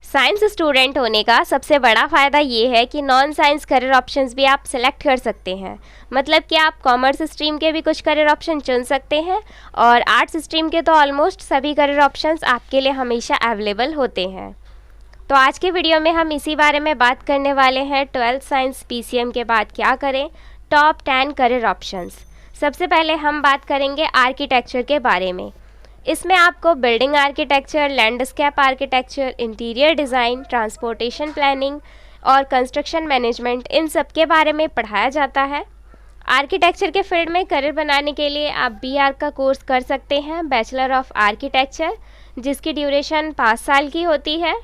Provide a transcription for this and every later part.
Science student होने का सबसे बड़ा फ़ायदा ये है कि नॉन साइंस करियर ऑप्शंस भी आप सेलेक्ट कर सकते हैं। मतलब कि आप कॉमर्स स्ट्रीम के भी कुछ करियर ऑप्शन चुन सकते हैं और आर्ट्स स्ट्रीम के तो ऑलमोस्ट सभी करियर ऑप्शंस आपके लिए हमेशा अवेलेबल होते हैं। तो आज के वीडियो में हम इसी बारे में बात करने वाले हैं 12th साइंस पीसीएम के बाद क्या करें, टॉप 10 करियर ऑप्शंस। सबसे पहले हम बात करेंगे आर्किटेक्चर के बारे में। इसमें आपको building architecture, landscape architecture, interior design, transportation planning और कंस्ट्रक्शन मैनेजमेंट, इन सब के बारे में पढ़ाया जाता है। आर्किटेक्चर के फील्ड में करियर बनाने के लिए आप BArch का कोर्स कर सकते हैं, बैचलर ऑफ आर्किटेक्चर, जिसकी ड्यूरेशन 5 साल की होती है।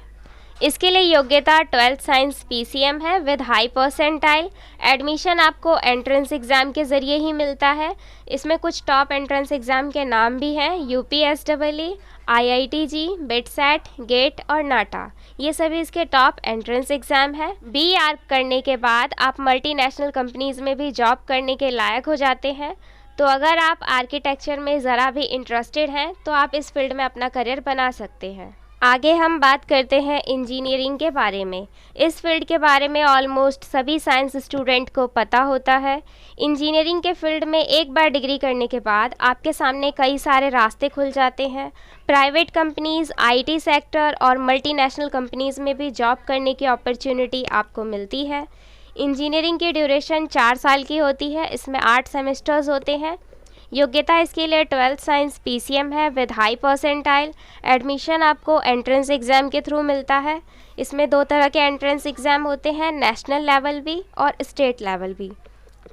इसके लिए योग्यता 12th साइंस पीसीएम है विद हाई परसेंटाइल। एडमिशन आपको एंट्रेंस एग्ज़ाम के ज़रिए ही मिलता है। इसमें कुछ टॉप एंट्रेंस एग्ज़ाम के नाम भी हैं, UPSEE, IITG, बिटसेट, गेट और नाटा। ये सभी इसके टॉप एंट्रेंस एग्ज़ाम है। BArch करने के बाद आप मल्टीनेशनल कंपनीज़ में भी जॉब करने के लायक हो जाते हैं। तो अगर आप आर्किटेक्चर में ज़रा भी इंटरेस्टेड हैं तो आप इस फील्ड में अपना करियर बना सकते हैं। आगे हम बात करते हैं इंजीनियरिंग के बारे में। इस फील्ड के बारे में ऑलमोस्ट सभी साइंस स्टूडेंट को पता होता है। इंजीनियरिंग के फील्ड में एक बार डिग्री करने के बाद आपके सामने कई सारे रास्ते खुल जाते हैं। प्राइवेट कंपनीज़, IT सेक्टर और मल्टीनेशनल कंपनीज़ में भी जॉब करने की अपॉर्चुनिटी आपको मिलती है। इंजीनियरिंग की ड्यूरेशन 4 साल की होती है। इसमें 8 सेमेस्टर्स होते हैं। योग्यता इसके लिए 12th साइंस पीसीएम है विद हाई परसेंटाइल। एडमिशन आपको एंट्रेंस एग्ज़ाम के थ्रू मिलता है। इसमें 2 तरह के एंट्रेंस एग्ज़ाम होते हैं, नेशनल लेवल भी और स्टेट लेवल भी।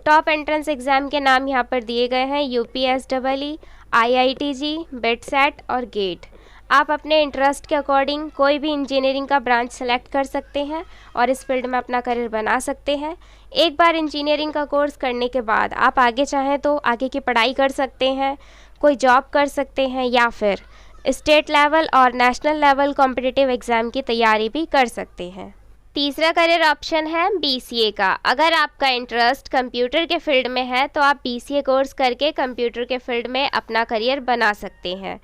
टॉप एंट्रेंस एग्ज़ाम के नाम यहाँ पर दिए गए हैं, UPSEE, IITG, बिटसेट और गेट। आप अपने इंटरेस्ट के अकॉर्डिंग कोई भी इंजीनियरिंग का ब्रांच सेलेक्ट कर सकते हैं और इस फील्ड में अपना करियर बना सकते हैं। एक बार इंजीनियरिंग का कोर्स करने के बाद आप आगे चाहें तो आगे की पढ़ाई कर सकते हैं, कोई जॉब कर सकते हैं या फिर स्टेट लेवल और नेशनल लेवल कॉम्पिटिटिव एग्ज़ाम की तैयारी भी कर सकते हैं। तीसरा करियर ऑप्शन है BCA का। अगर आपका इंटरेस्ट कंप्यूटर के फील्ड में है तो आप BCA कोर्स करके कंप्यूटर के फील्ड में अपना करियर बना सकते हैं।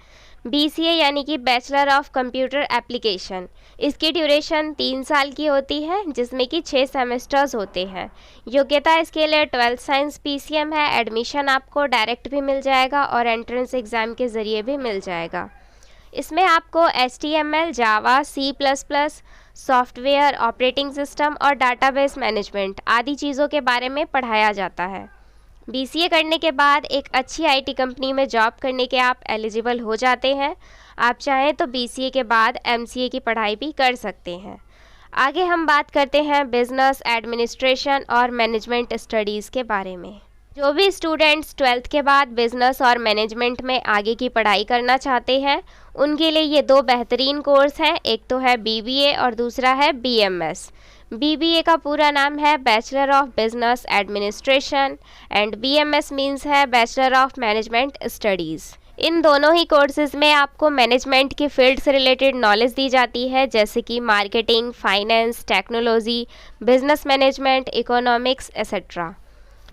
BCA यानी कि बैचलर ऑफ कंप्यूटर एप्लीकेशन। इसकी ड्यूरेशन 3 साल की होती है, जिसमें कि 6 सेमेस्टर्स होते हैं। योग्यता इसके लिए 12th साइंस पीसीएम है। एडमिशन आपको डायरेक्ट भी मिल जाएगा और एंट्रेंस एग्ज़ाम के ज़रिए भी मिल जाएगा। इसमें आपको HTML, जावा, C++, सॉफ्टवेयर, ऑपरेटिंग सिस्टम और डाटाबेस मैनेजमेंट आदि चीज़ों के बारे में पढ़ाया जाता है। BCA करने के बाद एक अच्छी IT कंपनी में जॉब करने के आप एलिजिबल हो जाते हैं। आप चाहें तो BCA के बाद MCA की पढ़ाई भी कर सकते हैं। आगे हम बात करते हैं बिजनेस एडमिनिस्ट्रेशन और मैनेजमेंट स्टडीज़ के बारे में। जो भी स्टूडेंट्स 12th के बाद बिजनेस और मैनेजमेंट में आगे की पढ़ाई करना चाहते हैं उनके लिए ये 2 बेहतरीन कोर्स हैं। एक तो है BBA और दूसरा है BMS। BBA का पूरा नाम है bachelor of business administration and BMS means है बैचलर ऑफ मैनेजमेंट स्टडीज़। इन दोनों ही कोर्सेज़ में आपको मैनेजमेंट की फील्ड से रिलेटेड नॉलेज दी जाती है, जैसे कि marketing, finance, technology, business management, economics etcetera.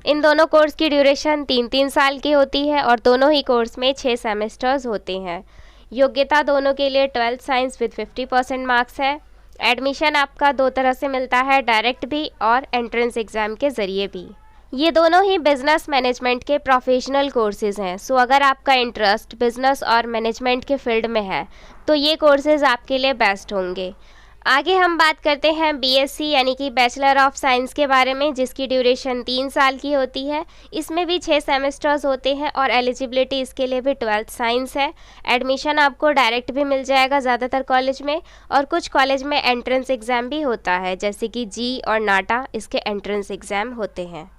इन दोनों कोर्स की ड्यूरेशन 3-3 साल की होती है और दोनों ही कोर्स में 6 सेमेस्टर्स होते हैं। योग्यता दोनों के लिए 12th साइंस विद 50% मार्क्स है। एडमिशन आपका 2 तरह से मिलता है, डायरेक्ट भी और एंट्रेंस एग्ज़ाम के ज़रिए भी। ये दोनों ही बिजनेस मैनेजमेंट के प्रोफेशनल कोर्सेज़ हैं। सो अगर आपका इंटरेस्ट बिजनेस और मैनेजमेंट के फील्ड में है तो ये कोर्सेज़ आपके लिए बेस्ट होंगे। आगे हम बात करते हैं BSc यानी कि बैचलर ऑफ साइंस के बारे में, जिसकी ड्यूरेशन 3 साल की होती है। इसमें भी 6 सेमेस्टर्स होते हैं और एलिजिबिलिटी इसके लिए भी 12th साइंस है। एडमिशन आपको डायरेक्ट भी मिल जाएगा ज़्यादातर कॉलेज में और कुछ कॉलेज में एंट्रेंस एग्ज़ाम भी होता है, जैसे कि जी और नाटा इसके एंट्रेंस एग्ज़ाम होते हैं।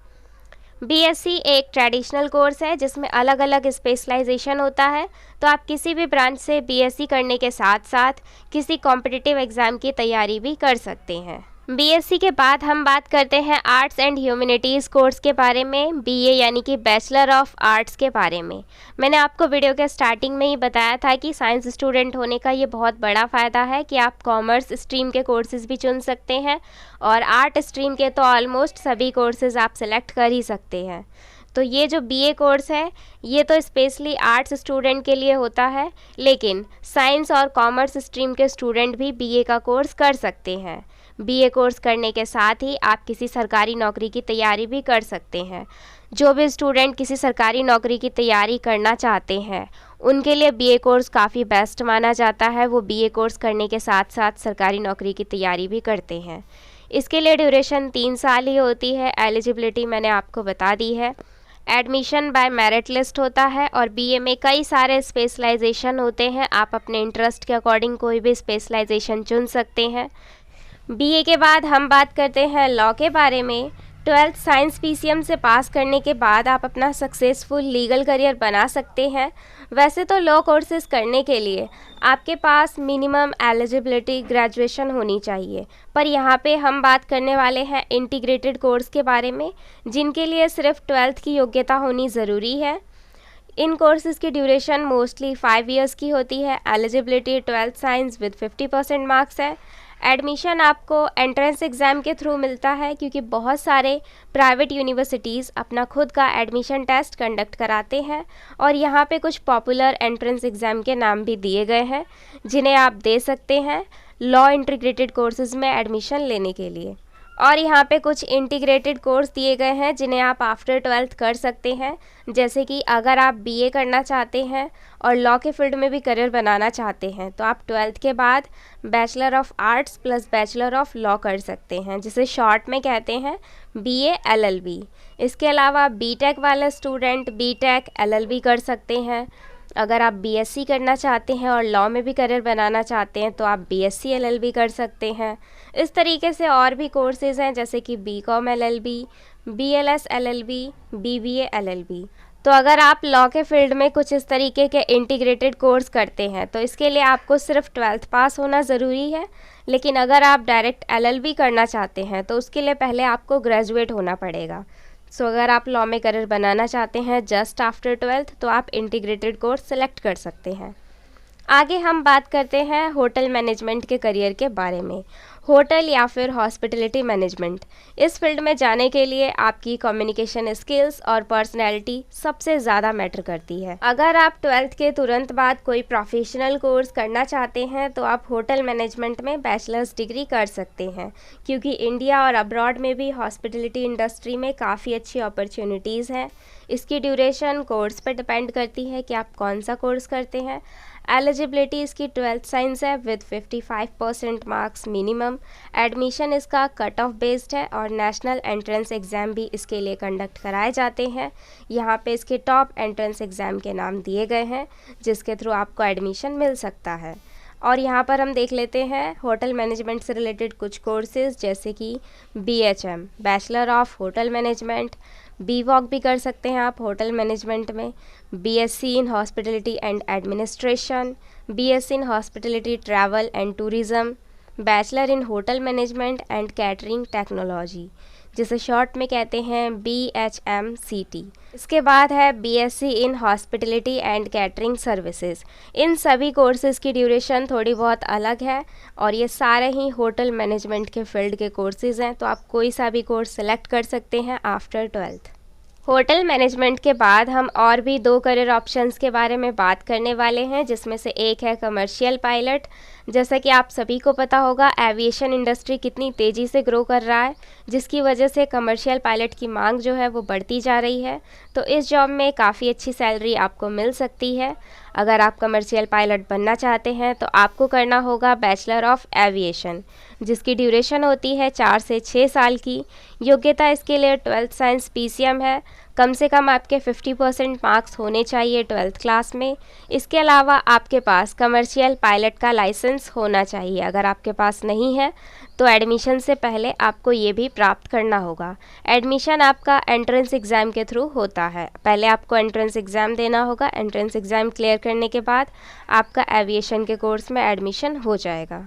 BSc एक ट्रेडिशनल कोर्स है जिसमें अलग अलग स्पेशलाइजेशन होता है। तो आप किसी भी ब्रांच से BSc करने के साथ साथ किसी कॉम्पिटिटिव एग्ज़ाम की तैयारी भी कर सकते हैं। BSc के बाद हम बात करते हैं आर्ट्स एंड ह्यूमैनिटीज़ कोर्स के बारे में, BA यानी कि बैचलर ऑफ आर्ट्स के बारे में। मैंने आपको वीडियो के स्टार्टिंग में ही बताया था कि साइंस स्टूडेंट होने का ये बहुत बड़ा फ़ायदा है कि आप कॉमर्स स्ट्रीम के कोर्सेज़ भी चुन सकते हैं और आर्ट स्ट्रीम के तो ऑलमोस्ट सभी कोर्सेज़ आप सेलेक्ट कर ही सकते हैं। तो ये जो बीए कोर्स है ये तो स्पेशली आर्ट्स स्टूडेंट के लिए होता है, लेकिन साइंस और कॉमर्स स्ट्रीम के स्टूडेंट भी बीए का कोर्स कर सकते हैं। बीए कोर्स करने के साथ ही आप किसी सरकारी नौकरी की तैयारी भी कर सकते हैं। जो भी स्टूडेंट किसी सरकारी नौकरी की तैयारी करना चाहते हैं उनके लिए बीए कोर्स काफ़ी बेस्ट माना जाता है। वो बीए कोर्स करने के साथ साथ सरकारी नौकरी की तैयारी भी करते हैं। इसके लिए ड्यूरेशन 3 साल ही होती है। एलिजिबिलिटी मैंने आपको बता दी है। एडमिशन बाय मेरिट लिस्ट होता है और बीए में कई सारे स्पेशलाइजेशन होते हैं। आप अपने इंटरेस्ट के अकॉर्डिंग कोई भी स्पेशलाइजेशन चुन सकते हैं। बीए के बाद हम बात करते हैं लॉ के बारे में। 12th साइंस पीसीएम से पास करने के बाद आप अपना सक्सेसफुल लीगल करियर बना सकते हैं। वैसे तो लॉ कोर्सेज करने के लिए आपके पास मिनिमम एलिजिबिलिटी ग्रेजुएशन होनी चाहिए, पर यहाँ पे हम बात करने वाले हैं इंटीग्रेटेड कोर्स के बारे में, जिनके लिए सिर्फ 12th की योग्यता होनी ज़रूरी है। इन कोर्सेज़ की ड्यूरेशन मोस्टली 5 इयर्स की होती है। Eligibility 12th science with 50% marks है। एडमिशन आपको एंट्रेंस एग्ज़ाम के थ्रू मिलता है, क्योंकि बहुत सारे प्राइवेट यूनिवर्सिटीज़ अपना खुद का एडमिशन टेस्ट कंडक्ट कराते हैं और यहाँ पे कुछ पॉपुलर एंट्रेंस एग्ज़ाम के नाम भी दिए गए हैं जिन्हें आप दे सकते हैं लॉ इंटीग्रेटेड कोर्सेज़ में एडमिशन लेने के लिए। और यहाँ पे कुछ इंटीग्रेटेड कोर्स दिए गए हैं जिन्हें आप आफ्टर 12th कर सकते हैं, जैसे कि अगर आप बीए करना चाहते हैं और लॉ के फील्ड में भी करियर बनाना चाहते हैं तो आप 12th के बाद bachelor of arts plus bachelor of law कर सकते हैं, जिसे शॉर्ट में कहते हैं बीए एलएलबी। इसके अलावा बीटेक वाले स्टूडेंट बीटेक एलएलबी कर सकते हैं। अगर आप बीएससी करना चाहते हैं और लॉ में भी करियर बनाना चाहते हैं तो आप बीएससी एलएलबी कर सकते हैं। इस तरीके से और भी कोर्सेज़ हैं, जैसे कि BCom LLB, BLS LLB, BBA LLB. तो अगर आप लॉ के फील्ड में कुछ इस तरीके के इंटीग्रेटेड कोर्स करते हैं तो इसके लिए आपको सिर्फ 12th पास होना ज़रूरी है। लेकिन अगर आप डायरेक्ट एलएलबी करना चाहते हैं तो उसके लिए पहले आपको ग्रेजुएट होना पड़ेगा। सो अगर आप लॉ में करियर बनाना चाहते हैं जस्ट आफ्टर 12th तो आप इंटीग्रेटेड कोर्स सेलेक्ट कर सकते हैं। आगे हम बात करते हैं होटल मैनेजमेंट के करियर के बारे में। होटल या फिर हॉस्पिटलिटी मैनेजमेंट, इस फील्ड में जाने के लिए आपकी कम्युनिकेशन स्किल्स और पर्सनैलिटी सबसे ज़्यादा मैटर करती है। अगर आप 12th के तुरंत बाद कोई प्रोफेशनल कोर्स करना चाहते हैं तो आप होटल मैनेजमेंट में बैचलर्स डिग्री कर सकते हैं, क्योंकि इंडिया और अब्रॉड में भी हॉस्पिटलिटी इंडस्ट्री में काफ़ी अच्छी अपॉर्चुनिटीज़ हैं। इसकी ड्यूरेशन कोर्स पर डिपेंड करती है कि आप कौन सा कोर्स करते हैं। एलिजिबिलिटी इसकी 12th साइंस है विद 55% मार्क्स मिनिमम। एडमिशन इसका कट ऑफ बेस्ड है और नेशनल एंट्रेंस एग्ज़ाम भी इसके लिए कंडक्ट कराए जाते हैं। यहाँ पे इसके टॉप एंट्रेंस एग्ज़ाम के नाम दिए गए हैं जिसके थ्रू आपको एडमिशन मिल सकता है। और यहाँ पर हम देख लेते हैं होटल मैनेजमेंट से रिलेटेड कुछ कोर्सेज़, जैसे कि BHM bachelor of hotel management, BVOC भी कर सकते हैं आप होटल मैनेजमेंट में, BSc in hospitality and administration, BSc in hospitality travel and tourism, bachelor in hotel management and catering technology, जिसे शॉर्ट में कहते हैं BHMCT। इसके बाद है BSc in hospitality and catering services. इन सभी कोर्सेज़ की ड्यूरेशन थोड़ी बहुत अलग है और ये सारे ही होटल मैनेजमेंट के फील्ड के कोर्सेज़ हैं, तो आप कोई सा भी कोर्स सेलेक्ट कर सकते हैं आफ्टर 12th। होटल मैनेजमेंट के बाद हम और भी 2 करियर ऑप्शंस के बारे में बात करने वाले हैं, जिसमें से एक है कमर्शियल पायलट। जैसा कि आप सभी को पता होगा एविएशन इंडस्ट्री कितनी तेज़ी से ग्रो कर रहा है, जिसकी वजह से कमर्शियल पायलट की मांग जो है वो बढ़ती जा रही है। तो इस जॉब में काफ़ी अच्छी सैलरी आपको मिल सकती है। अगर आप कमर्शियल पायलट बनना चाहते हैं तो आपको करना होगा बैचलर ऑफ एविएशन, जिसकी ड्यूरेशन होती है 4 से 6 साल की। योग्यता इसके लिए 12th साइंस PCM है। कम से कम आपके 50% मार्क्स होने चाहिए 12th क्लास में। इसके अलावा आपके पास कमर्शियल पायलट का लाइसेंस होना चाहिए। अगर आपके पास नहीं है तो एडमिशन से पहले आपको ये भी प्राप्त करना होगा। एडमिशन आपका एंट्रेंस एग्ज़ाम के थ्रू होता है। पहले आपको एंट्रेंस एग्ज़ाम देना होगा। एंट्रेंस एग्ज़ाम क्लियर करने के बाद आपका एविएशन के कोर्स में एडमिशन हो जाएगा।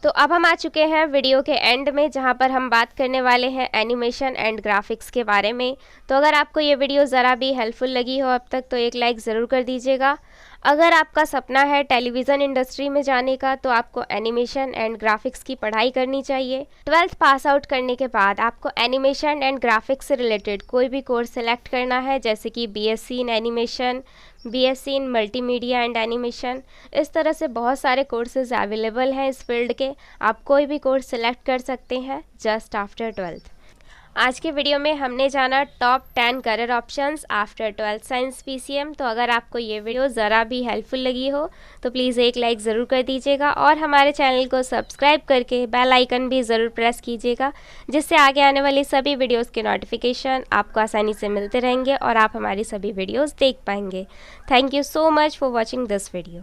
तो अब हम आ चुके हैं वीडियो के एंड में, जहां पर हम बात करने वाले हैं एनिमेशन एंड ग्राफिक्स के बारे में। तो अगर आपको ये वीडियो ज़रा भी हेल्पफुल लगी हो अब तक तो एक लाइक ज़रूर कर दीजिएगा। अगर आपका सपना है टेलीविज़न इंडस्ट्री में जाने का तो आपको एनिमेशन एंड ग्राफिक्स की पढ़ाई करनी चाहिए। 12th पास आउट करने के बाद आपको एनिमेशन एंड ग्राफिक्स से रिलेटेड कोई भी कोर्स सेलेक्ट करना है, जैसे कि BSc in animation, BSc in multimedia and animation. इस तरह से बहुत सारे कोर्सेज अवेलेबल हैं इस फील्ड के। आप कोई भी कोर्स सेलेक्ट कर सकते हैं जस्ट आफ्टर 12th। आज के वीडियो में हमने जाना top 10 career options after 12th science PCM. तो अगर आपको ये वीडियो ज़रा भी हेल्पफुल लगी हो तो प्लीज़ एक लाइक ज़रूर कर दीजिएगा और हमारे चैनल को सब्सक्राइब करके बेल आइकन भी ज़रूर प्रेस कीजिएगा, जिससे आगे आने वाली सभी वीडियोस के नोटिफिकेशन आपको आसानी से मिलते रहेंगे और आप हमारी सभी वीडियोस देख पाएंगे। Thank you so much for watching this video.